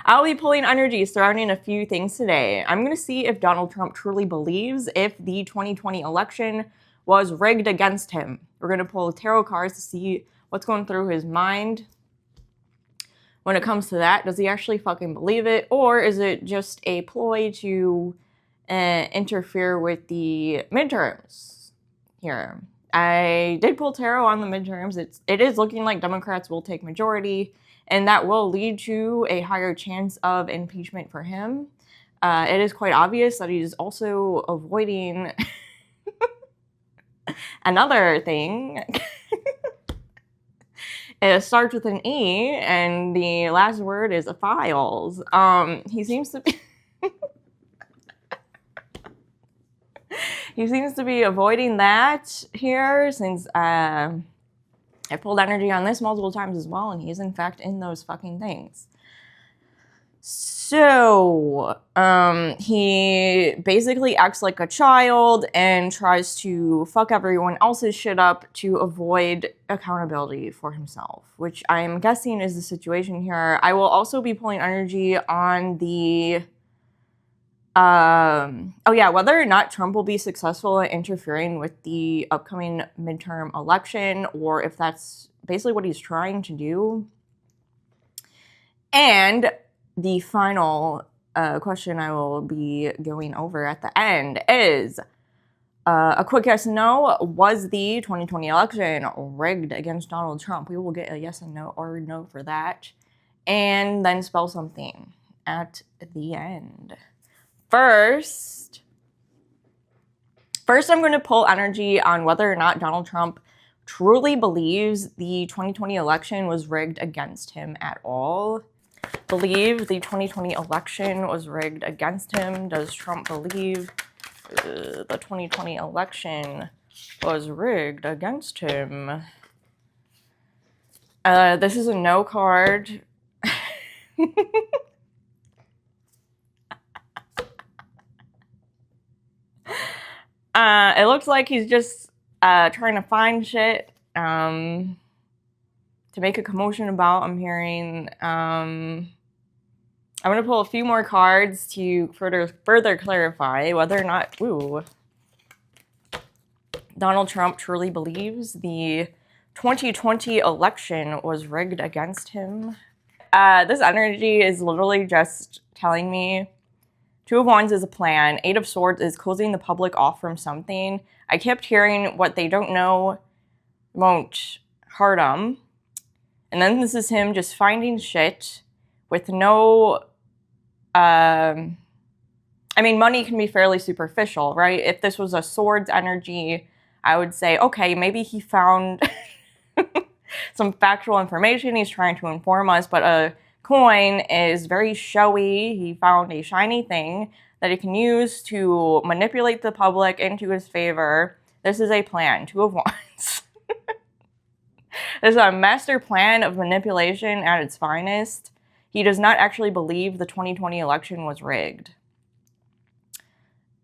I'll be pulling energy surrounding a few things today. I'm going to see if Donald Trump truly believes if the 2020 election was rigged against him. We're going to pull tarot cards to see what's going through his mind when it comes to that. Does he actually fucking believe it? Or is it just a ploy to interfere with the midterms here? I did pull tarot on the midterms. It is looking like Democrats will take majority, and that will lead to a higher chance of impeachment for him. It is quite obvious that he's also avoiding another thing. It starts with an E, and the last word is files. He seems to be... He seems to be avoiding that here, since I pulled energy on this multiple times as well, and he's in fact in those fucking things. So, he basically acts like a child and tries to fuck everyone else's shit up to avoid accountability for himself, which I'm guessing is the situation here. I will also be pulling energy on the... whether or not Trump will be successful in interfering with the upcoming midterm election, or if that's basically what he's trying to do. And the final question I will be going over at the end is a quick yes and no. Was the 2020 election rigged against Donald Trump? We will get a yes and no or no for that. And then spell something at the end. First, I'm going to pull energy on whether or not Donald Trump truly believes the 2020 election was rigged against him at all. Believe the 2020 election was rigged against him. Does Trump believe the 2020 election was rigged against him? This is a no card. It looks like he's just trying to find shit to make a commotion about, I'm hearing. I'm going to pull a few more cards to further clarify whether or not Donald Trump truly believes the 2020 election was rigged against him. This energy is literally just telling me Two of Wands is a plan. Eight of Swords is closing the public off from something. I kept hearing what they don't know won't hurt them. And then this is him just finding shit with no... I mean, money can be fairly superficial, right? If this was a Swords energy, I would say, okay, maybe he found some factual information. He's trying to inform us, but a coin is very showy. He found a shiny thing that he can use to manipulate the public into his favor. This is a plan. Two of Wands. This is a master plan of manipulation at its finest. He does not actually believe the 2020 election was rigged.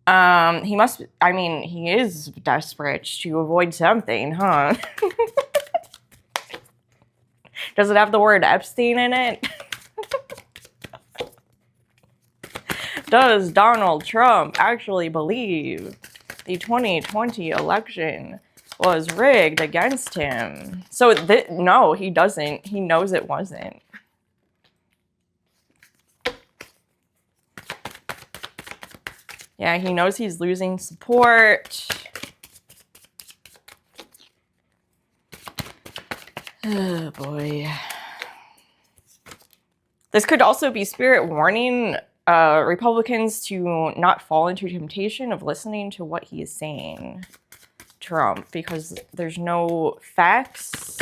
He must, I mean, he is desperate to avoid something, huh? Does it have the word Epstein in it? Does Donald Trump actually believe the 2020 election was rigged against him? So, no, he doesn't. He knows it wasn't. Yeah, he knows he's losing support. Oh, boy. This could also be Spirit warning Republicans to not fall into temptation of listening to what he is saying, Trump, because there's no facts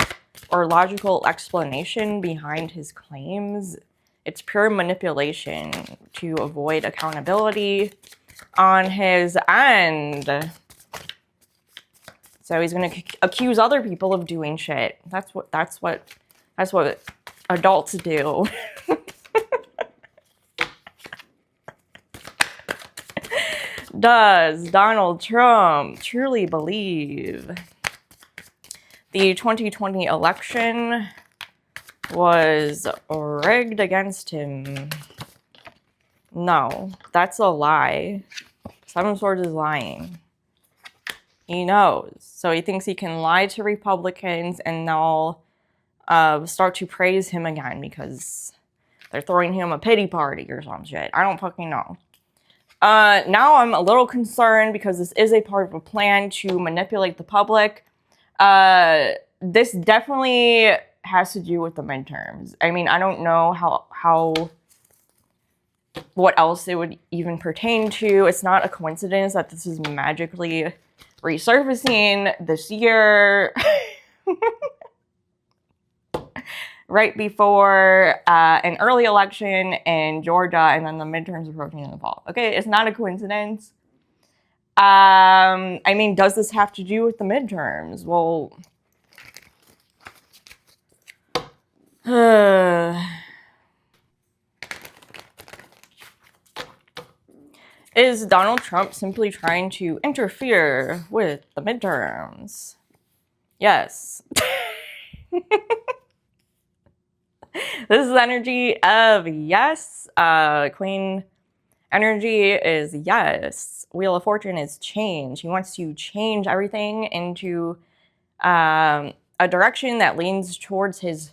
or logical explanation behind his claims. It's pure manipulation to avoid accountability on his end. So he's going to accuse other people of doing shit. That's what adults do. Does Donald Trump truly believe the 2020 election was rigged against him. No, that's a lie. Seven of Swords is lying. He knows. So he thinks he can lie to Republicans and they'll start to praise him again because they're throwing him a pity party or some shit. I don't fucking know. Now I'm a little concerned because this is a part of a plan to manipulate the public. This definitely has to do with the midterms. I mean, I don't know how what else it would even pertain to. It's not a coincidence that this is magically resurfacing this year. Right before an early election in Georgia and then the midterms approaching in the fall. Okay, it's not a coincidence. I mean, does this have to do with the midterms? Well, is Donald Trump simply trying to interfere with the midterms? Yes. This is energy of yes. Queen energy is yes. Wheel of Fortune is change. He wants to change everything into a direction that leans towards his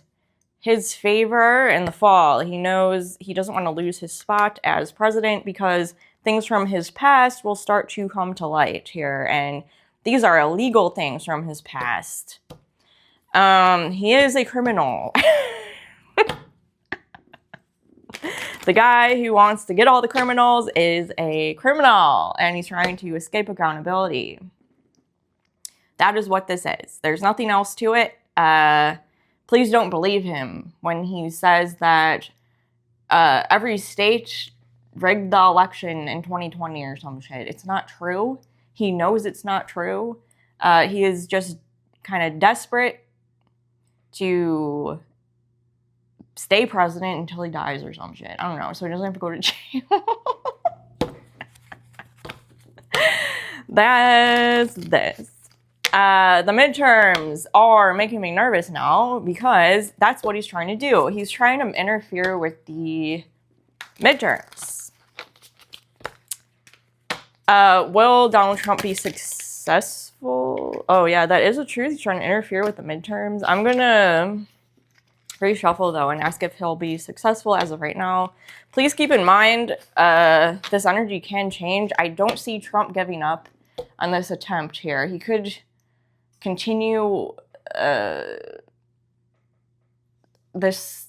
favor in the fall. He knows he doesn't want to lose his spot as president because things from his past will start to come to light here. And these are illegal things from his past. He is a criminal. The guy who wants to get all the criminals is a criminal, and he's trying to escape accountability. That is what this is. There's nothing else to it. Please don't believe him when he says that every state rigged the election in 2020 or some shit. It's not true. He knows it's not true. He is just kind of desperate to stay president until he dies or some shit. I don't know. So he doesn't have to go to jail. That's this. The midterms are making me nervous now because that's what he's trying to do. He's trying to interfere with the midterms. Will Donald Trump be successful? Oh yeah, that is the truth. He's trying to interfere with the midterms. I'm gonna reshuffle though and ask if he'll be successful as of right now. Please keep in mind, this energy can change. I don't see Trump giving up on this attempt here. He could continue this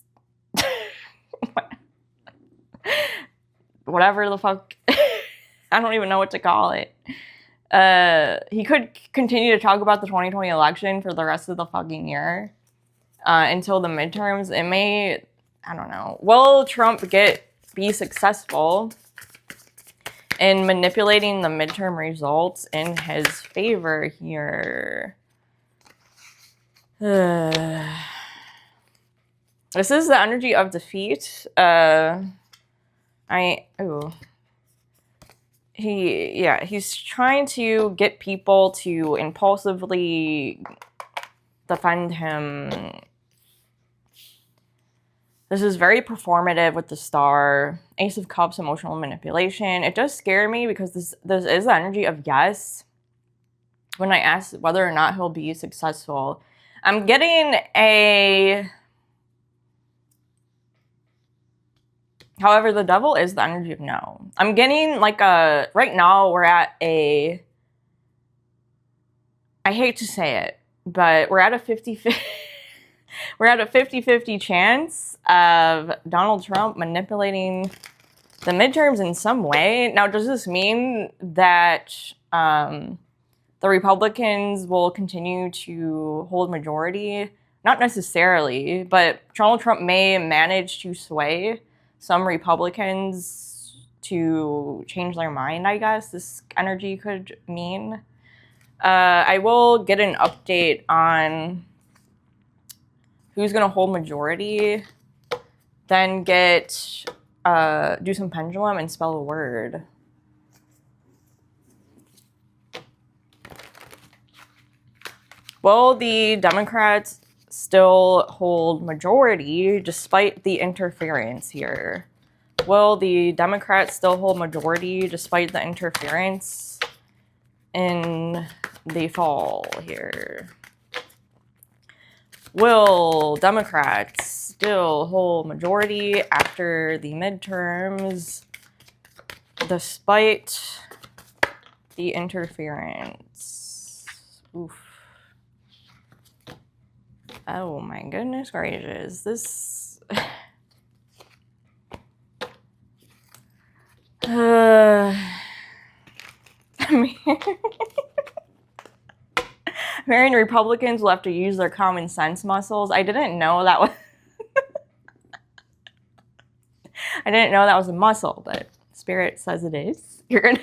whatever the fuck. I don't even know what to call it. He could continue to talk about the 2020 election for the rest of the fucking year. Until the midterms. It may, I don't know. Will Trump be successful in manipulating the midterm results in his favor here? This is the energy of defeat. He's trying to get people to impulsively defend him. This is very performative with the star. Ace of Cups, emotional manipulation. It does scare me because this is the energy of yes. When I ask whether or not he'll be successful, I'm getting a... However, the devil is the energy of no. I'm getting like a... Right now, we're at a... I hate to say it, but we're at a 50-50... We're at a 50-50 chance of Donald Trump manipulating the midterms in some way. Now, does this mean that the Republicans will continue to hold majority? Not necessarily, but Donald Trump may manage to sway some Republicans to change their mind, I guess this energy could mean. I will get an update on who's going to hold majority, then do some pendulum and spell a word. Will the Democrats still hold majority despite the interference here? Will the Democrats still hold majority despite the interference in the fall here? Will Democrats still hold majority after the midterms despite the interference? Oof. Oh my goodness gracious. This... I mean... American Republicans will have to use their common sense muscles. I didn't know that was... I didn't know that was a muscle, but Spirit says it is. You're gonna...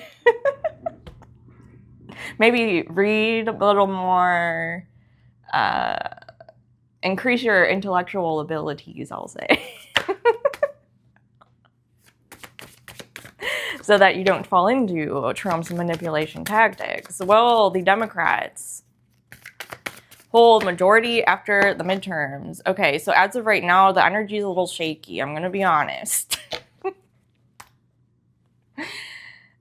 Maybe read a little more... increase your intellectual abilities, I'll say. So that you don't fall into Trump's manipulation tactics. Well, the Democrats hold majority after the midterms. Okay, so as of right now, the energy is a little shaky. I'm going to be honest.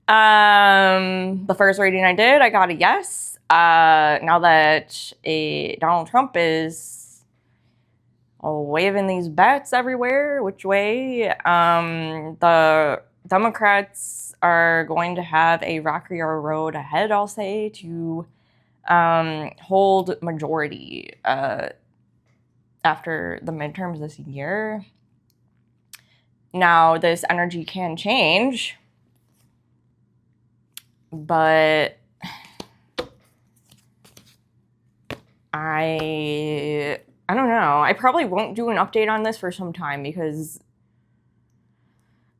The first reading I did, I got a yes. Now that Donald Trump is waving these bats everywhere, which way, the Democrats are going to have a rockier road ahead, I'll say, to hold majority after the midterms this year. Now, this energy can change, but I don't know. I probably won't do an update on this for some time because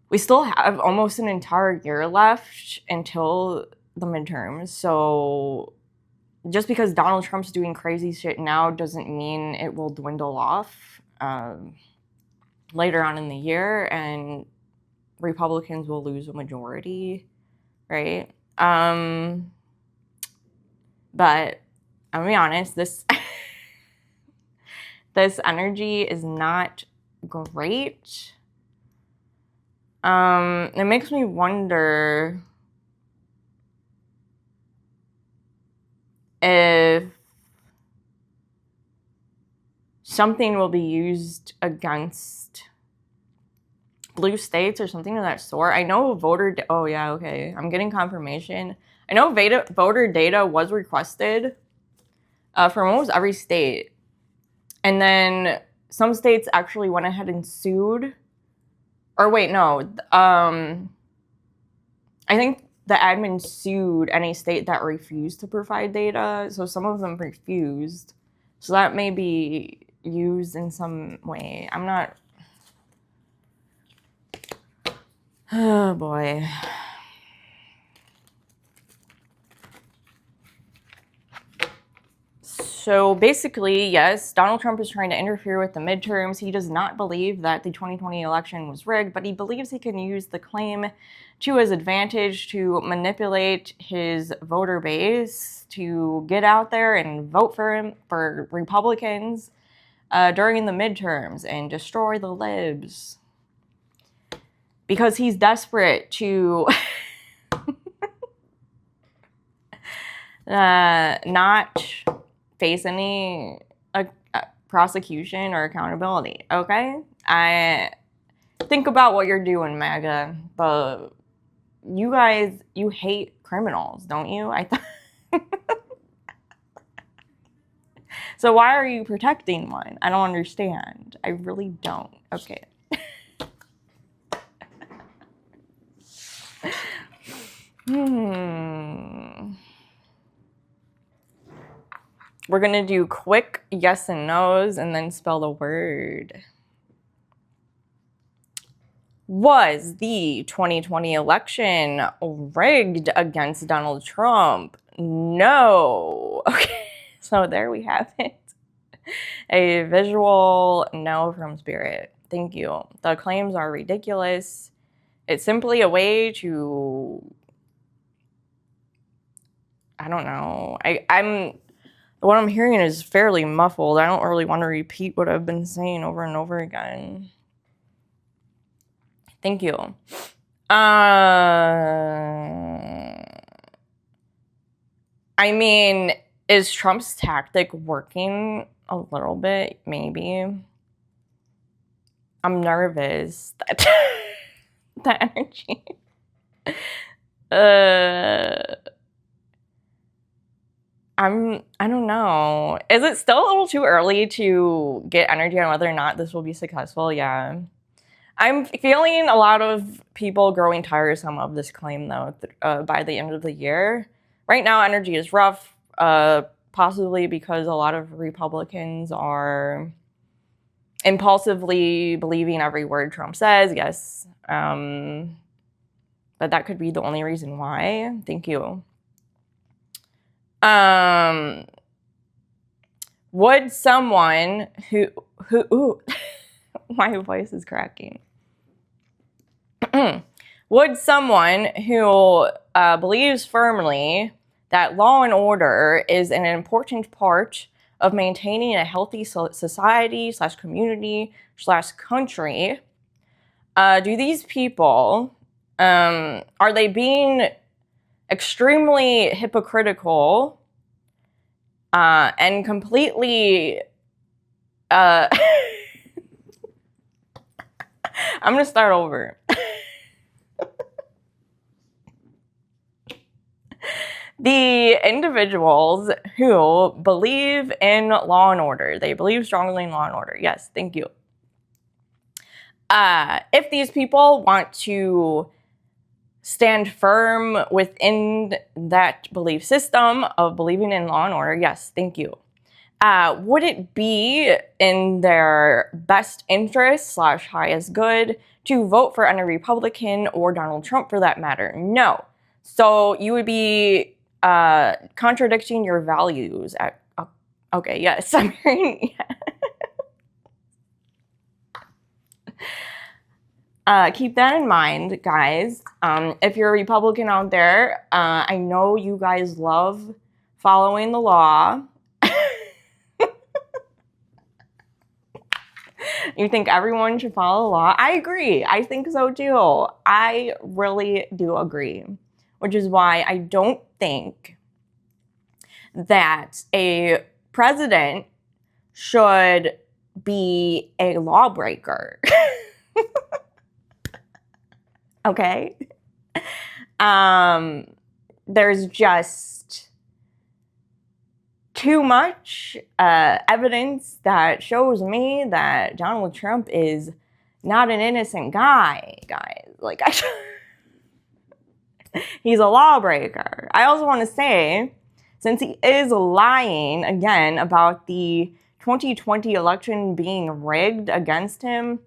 we still have almost an entire year left until the midterms. So just because Donald Trump's doing crazy shit now doesn't mean it will dwindle off later on in the year and Republicans will lose a majority, right? But I'm gonna be honest, this this energy is not great. It makes me wonder if something will be used against blue states or something of that sort. I know oh yeah, okay, I'm getting confirmation. I know voter data was requested from almost every state. And then some states actually went ahead and sued. Or wait, no. I think the admin sued any state that refused to provide data. So some of them refused. So that may be used in some way. I'm not... Oh, boy. So basically, yes, Donald Trump is trying to interfere with the midterms. He does not believe that the 2020 election was rigged, but he believes he can use the claim to his advantage to manipulate his voter base to get out there and vote for him, for Republicans during the midterms and destroy the libs. Because he's desperate to not face any prosecution or accountability, okay? I think about what you're doing, MAGA, but you guys, you hate criminals, don't you? So why are you protecting one? I don't understand. I really don't. Okay. We're going to do quick yes and no's and then spell the word. Was the 2020 election rigged against Donald Trump? No. Okay, so there we have it. A visual no from Spirit. Thank you. The claims are ridiculous. It's simply a way to... I don't know. What I'm hearing is fairly muffled. I don't really want to repeat what I've been saying over and over again. Thank you. I mean, is Trump's tactic working a little bit? Maybe. I'm nervous. The energy. I don't know. Is it still a little too early to get energy on whether or not this will be successful? Yeah. I'm feeling a lot of people growing tiresome of this claim, though, by the end of the year. Right now, energy is rough, possibly because a lot of Republicans are impulsively believing every word Trump says, yes. But that could be the only reason why. Thank you. Would someone who ooh, my voice is cracking. Would someone who believes firmly that law and order is an important part of maintaining a healthy society / community / country, do these people, are they being extremely hypocritical and completely I'm gonna start over. The individuals who believe in law and order, they believe strongly in law and order. Yes, thank you. If these people want to stand firm within that belief system of believing in law and order, yes, thank you. Would it be in their best interest / highest good to vote for any Republican or Donald Trump for that matter? No. So you would be contradicting your values. Okay, yes, I'm hearing. Keep that in mind, guys. If you're a Republican out there, I know you guys love following the law. You think everyone should follow the law? I agree. I think so too. I really do agree. Which is why I don't think that a president should be a lawbreaker. Okay? There's just too much evidence that shows me that Donald Trump is not an innocent guy, guys. Like, he's a lawbreaker. I also want to say, since he is lying again about the 2020 election being rigged against him,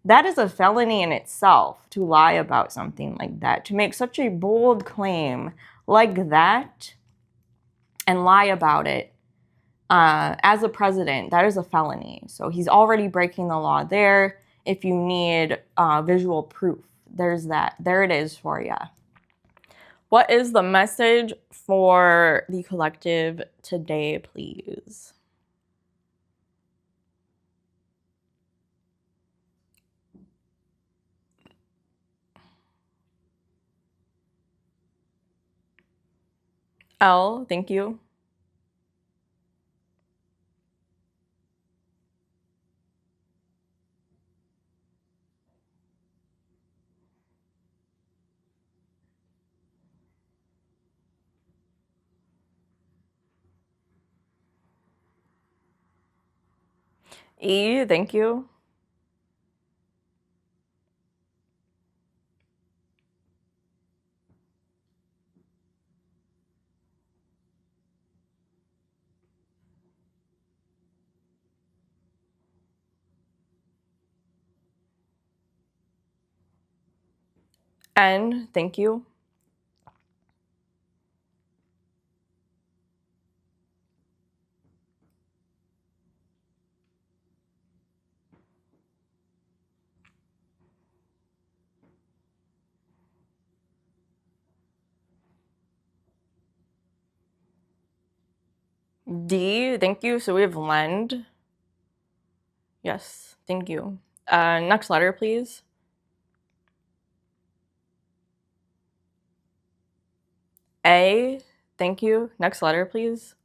that is a felony in itself to lie about something like that. To make such a bold claim like that and lie about it as a president, that is a felony. So he's already breaking the law there. If you need visual proof, there's that. There it is for you. What is the message for the collective today, please? L, thank you. E, thank you. N, thank you. D, thank you. So we have lend. Yes, thank you. Next letter, please. A, thank you. Next letter, please.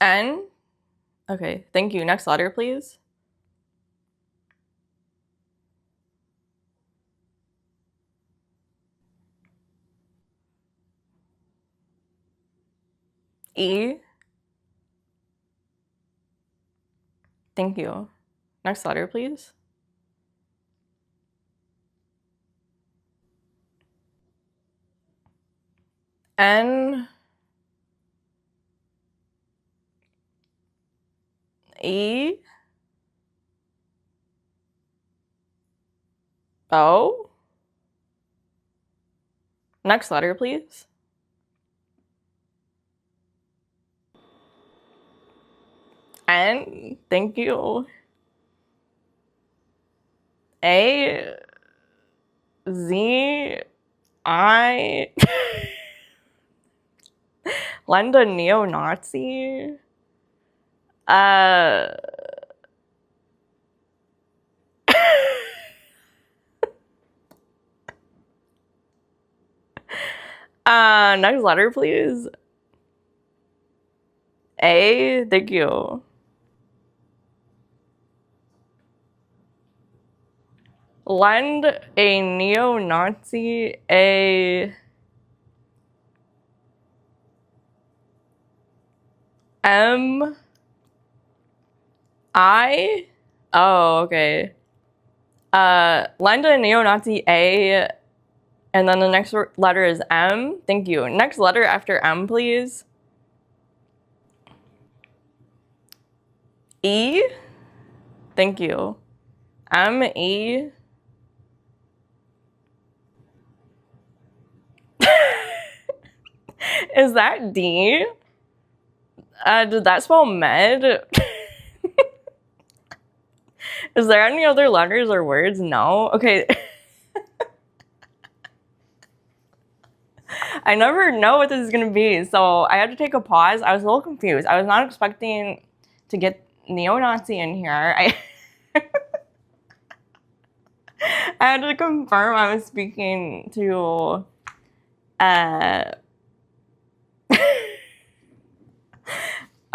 N, okay, thank you. Next letter, please. E, thank you. Next letter, please. N, E, O. Next letter, please. N, thank you. A, Z, I. Lend a neo-Nazi. Next letter, please. A, thank you. Lend a neo-Nazi a M I. Oh, okay. Lend a neo-Nazi a, and then the next letter is M. Thank you. Next letter after M, please. E. Thank you. M E. Is that D? Did that spell med? Is there any other letters or words? No? Okay. I never know what this is gonna be, so I had to take a pause. I was a little confused. I was not expecting to get neo-Nazi in here. I had to confirm I was speaking to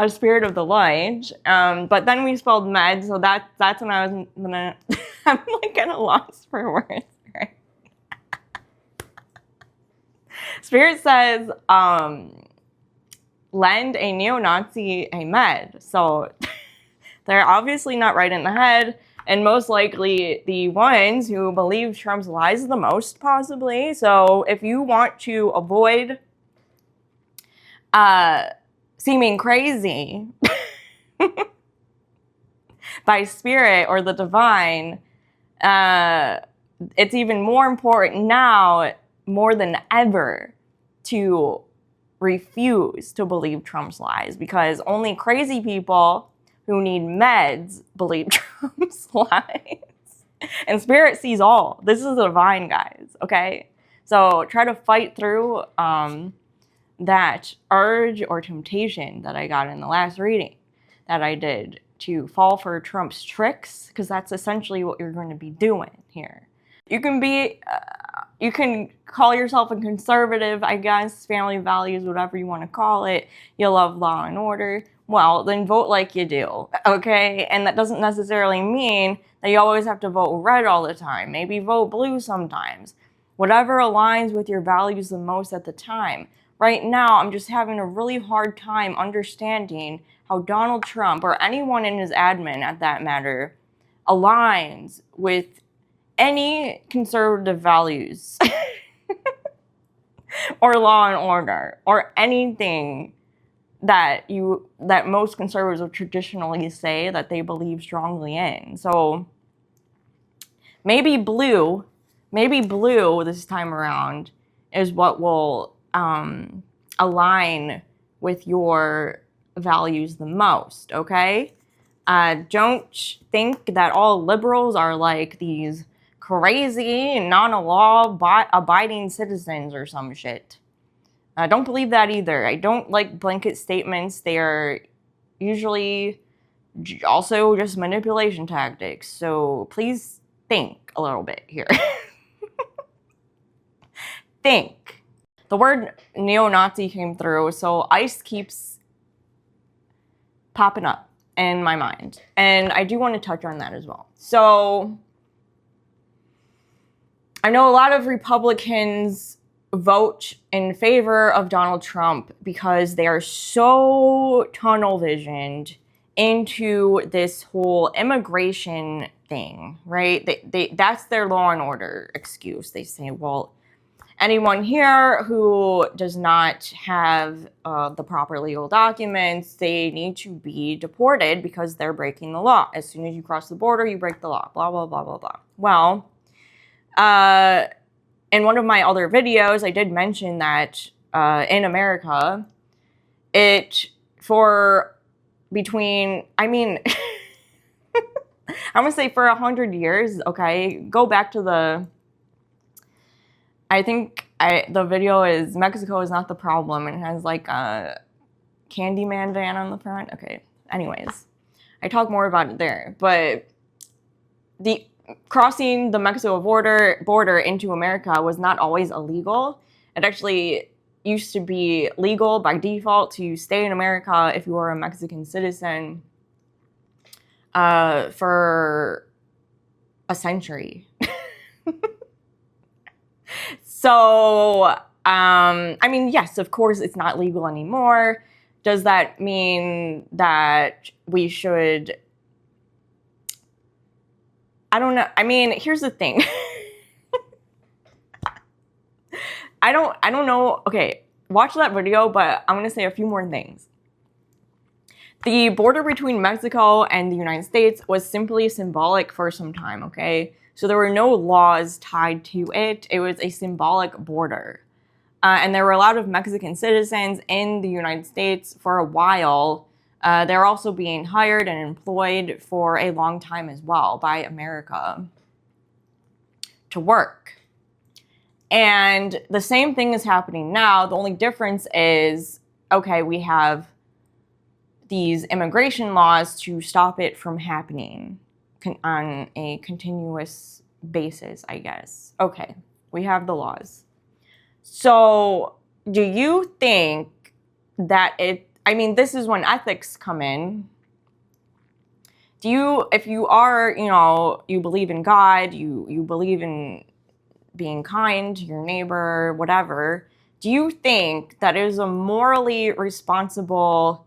a spirit of the light, but then we spelled med, so that's when I was gonna. I'm like kind of lost for words. Right? Spirit says, lend a neo-Nazi a med, so they're obviously not right in the head, and most likely the ones who believe Trump's lies the most, possibly. So if you want to avoid seeming crazy by spirit or the divine, it's even more important now, more than ever, to refuse to believe Trump's lies, because only crazy people who need meds believe Trump's lies. And spirit sees all. This is the divine, guys, okay? So try to fight through that urge or temptation that I got in the last reading that I did to fall for Trump's tricks, because that's essentially what you're going to be doing here. You can be, you can call yourself a conservative, I guess, family values, whatever you want to call it. You love law and order. Well, then vote like you do, okay? And that doesn't necessarily mean that you always have to vote red all the time. Maybe vote blue sometimes. Whatever aligns with your values the most at the time. Right now, I'm just having a really hard time understanding how Donald Trump, or anyone in his admin at that matter, aligns with any conservative values or law and order or anything that most conservatives would traditionally say that they believe strongly in. So maybe blue this time around is what will align with your values the most, okay? Don't think that all liberals are like these crazy, non-law abiding citizens or some shit. Don't believe that either. I don't like blanket statements. They are usually also just manipulation tactics. So please think a little bit here. Think. The word neo-Nazi came through, so ICE keeps popping up in my mind. And I do want to touch on that as well. So I know a lot of Republicans vote in favor of Donald Trump because they are so tunnel visioned into this whole immigration thing, right? That's their law and order excuse. They say, well, anyone here who does not have the proper legal documents, they need to be deported because they're breaking the law. As soon as you cross the border, you break the law, blah, blah, blah, blah, blah. Well, in one of my other videos, I did mention that in America, I'm gonna say for 100 years, okay, go back to the video is Mexico is not the problem, and it has like a Candyman van on the front. Okay, anyways, I talk more about it there, but the crossing the Mexico border into America was not always illegal. It actually used to be legal by default to stay in America if you were a Mexican citizen for a century. So, I mean, yes, of course, it's not legal anymore. Does that mean that we should... I don't know. I mean, here's the thing. I don't know. Okay, watch that video, but I'm going to say a few more things. The border between Mexico and the United States was simply symbolic for some time, okay? So there were no laws tied to it. It was a symbolic border. And there were a lot of Mexican citizens in the United States for a while. They're also being hired and employed for a long time as well by America to work. And the same thing is happening now. The only difference is, okay, we have these immigration laws to stop it from happening on a continuous basis, I guess. Okay, we have the laws. So do you think that I mean, this is when ethics come in. If you are, you believe in God, you believe in being kind to your neighbor, whatever, do you think that it is a morally responsible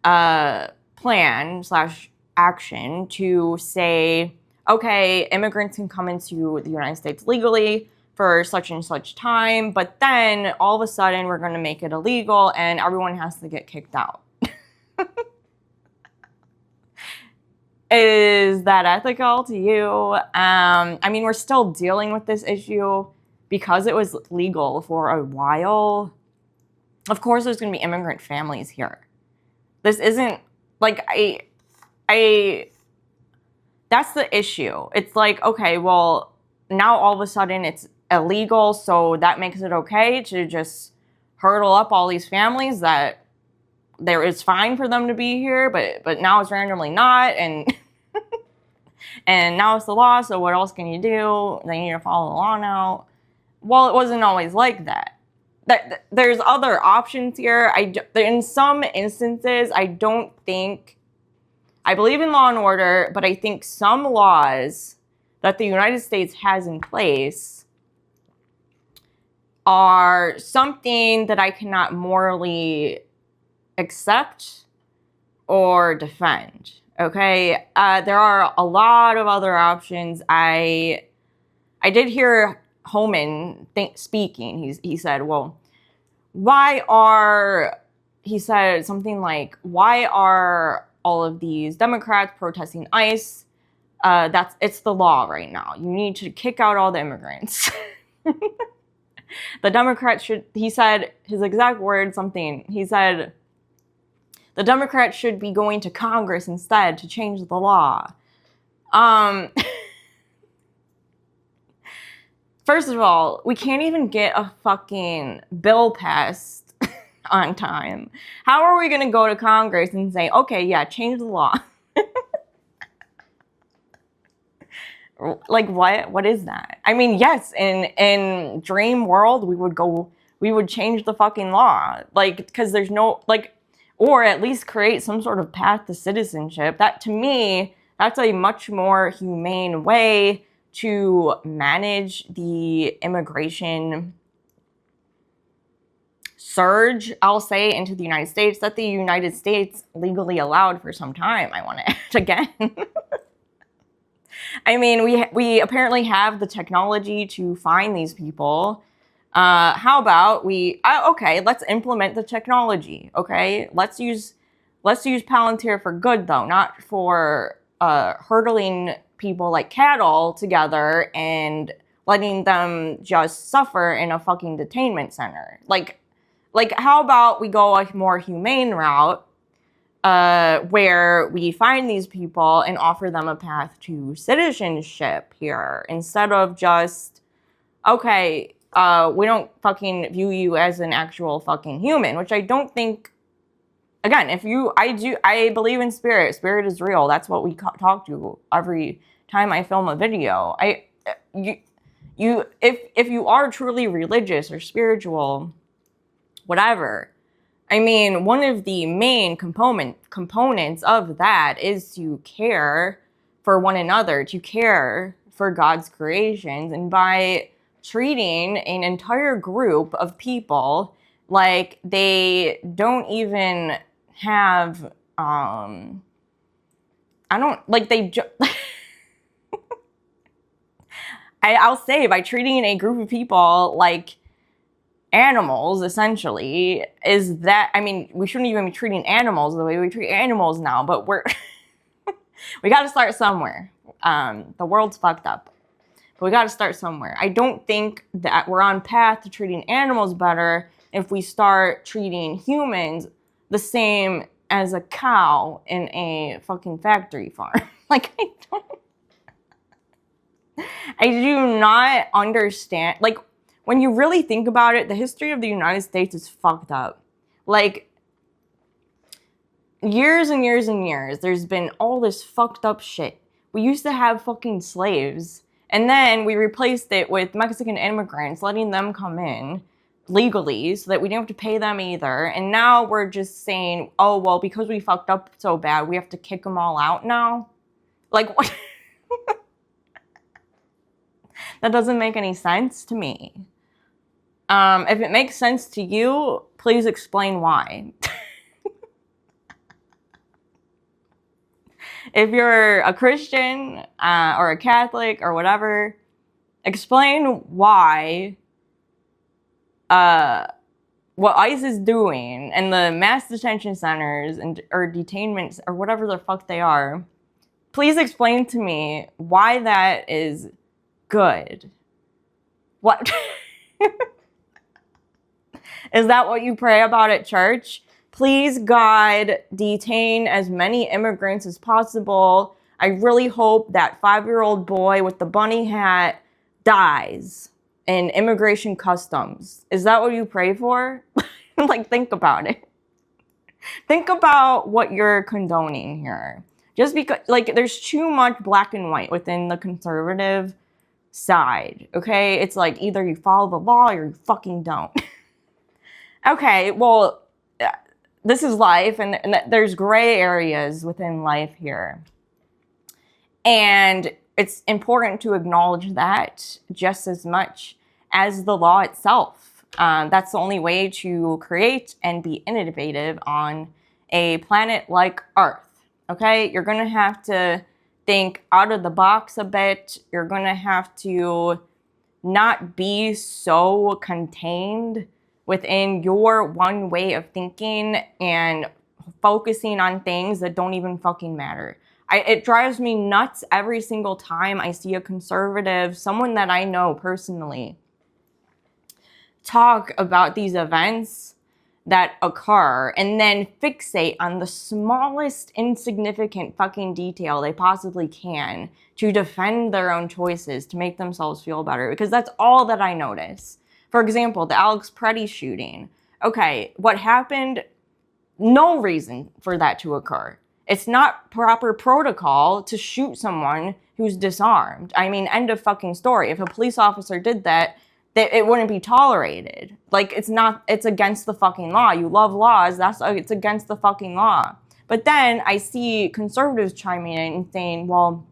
plan/action to say, okay, immigrants can come into the United States legally for such and such time, but then all of a sudden we're going to make it illegal and everyone has to get kicked out? Is that ethical to you? I mean, we're still dealing with this issue because it was legal for a while. Of course, there's going to be immigrant families here. This isn't like that's the issue. It's like, okay, well, now all of a sudden it's illegal, so that makes it okay to just hurdle up all these families that it's fine for them to be here, but now it's randomly not, and and now it's the law, so what else can you do? They need to follow the law now. Well, it wasn't always like that. There's other options here. In some instances, I believe in law and order, but I think some laws that the United States has in place are something that I cannot morally accept or defend, okay? There are a lot of other options. I did hear Homan speaking. He said, well, he said something like, why are all of these Democrats protesting ICE? It's the law right now. You need to kick out all the immigrants. The Democrats he said, his exact words, he said, The Democrats should be going to Congress instead to change the law. First of all, we can't even get a fucking bill passed on time. How are we going to go to Congress and say, okay, yeah, change the law? Like, what is that? I mean, yes, in dream world, we would change the fucking law. Like, because there's no, like, or at least create some sort of path to citizenship. That, to me, that's a much more humane way to manage the immigration surge, I'll say, into the United States, that the United States legally allowed for some time, I want to add again. I mean, we apparently have the technology to find these people. How about okay, let's implement the technology, okay? Let's use Palantir for good, though, not for hurdling people like cattle together and letting them just suffer in a fucking detainment center. Like how about we go a more humane route, where we find these people and offer them a path to citizenship here, instead of just, okay, we don't fucking view you as an actual fucking human, which I don't think. Again, I believe in spirit. Spirit is real. That's what we talk to every time I film a video. If you are truly religious or spiritual, whatever, I mean, one of the main components of that is to care for one another, to care for God's creations, and by treating an entire group of people like they don't even have, I'll say, by treating a group of people like animals, essentially, is that, I mean, we shouldn't even be treating animals the way we treat animals now, but we got to start somewhere. The world's fucked up, but we got to start somewhere. I don't think that we're on path to treating animals better if we start treating humans the same as a cow in a fucking factory farm. Like, I do not understand. Like, when you really think about it, the history of the United States is fucked up. Like, years and years and years, there's been all this fucked up shit. We used to have fucking slaves, and then we replaced it with Mexican immigrants, letting them come in legally so that we didn't have to pay them either. And now we're just saying, oh, well, because we fucked up so bad, we have to kick them all out now? Like, what? That doesn't make any sense to me. If it makes sense to you, please explain why. If you're a Christian or a Catholic or whatever, explain why what ICE is doing and the mass detention centers or detainments or whatever the fuck they are. Please explain to me why that is good. What? Is that what you pray about at church? Please, God, detain as many immigrants as possible. I really hope that 5-year-old boy with the bunny hat dies in immigration customs. Is that what you pray for? Like, think about it. Think about what you're condoning here. Just because, like, there's too much black and white within the conservative side, okay? It's like either you follow the law or you fucking don't. Okay, well, this is life, and there's gray areas within life here. And it's important to acknowledge that just as much as the law itself. That's the only way to create and be innovative on a planet like Earth, okay? You're going to have to think out of the box a bit. You're going to have to not be so contained within your one way of thinking and focusing on things that don't even fucking matter. It drives me nuts every single time I see a conservative, someone that I know personally, talk about these events that occur and then fixate on the smallest insignificant fucking detail they possibly can to defend their own choices to make themselves feel better, because that's all that I notice. For example, the Alex Preddy shooting. Okay, what happened? No reason for that to occur. It's not proper protocol to shoot someone who's disarmed. I mean, end of fucking story. If a police officer did that, it wouldn't be tolerated. Like, it's against the fucking law. You love laws, it's against the fucking law. But then I see conservatives chiming in and saying, well,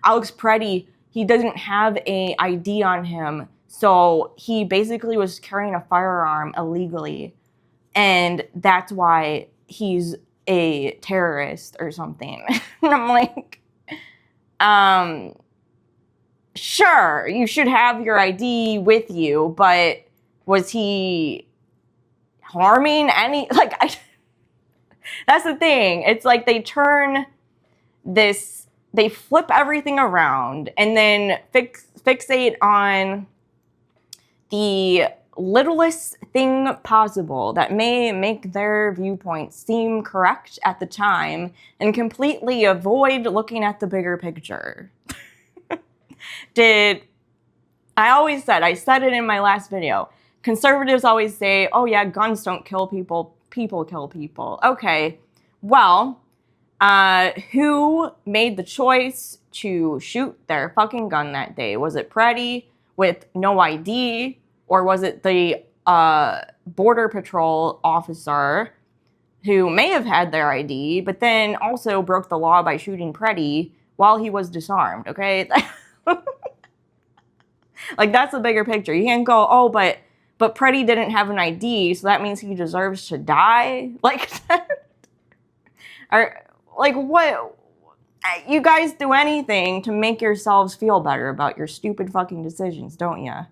Alex Preddy, he doesn't have a ID on him, so he basically was carrying a firearm illegally, and that's why he's a terrorist or something. And I'm like, sure, you should have your ID with you, but was he harming any, like, that's the thing. It's like they flip everything around and then fixate on the littlest thing possible that may make their viewpoint seem correct at the time and completely avoid looking at the bigger picture. I said it in my last video, conservatives always say, oh yeah, guns don't kill people, people kill people. Okay, well, who made the choice to shoot their fucking gun that day? Was it Preddy with no ID? Or was it the Border Patrol officer who may have had their ID, but then also broke the law by shooting Preddy while he was disarmed, okay? Like, that's the bigger picture. You can't go, oh, but Preddy didn't have an ID, so that means he deserves to die? Like, or, like, what? You guys do anything to make yourselves feel better about your stupid fucking decisions, don't ya?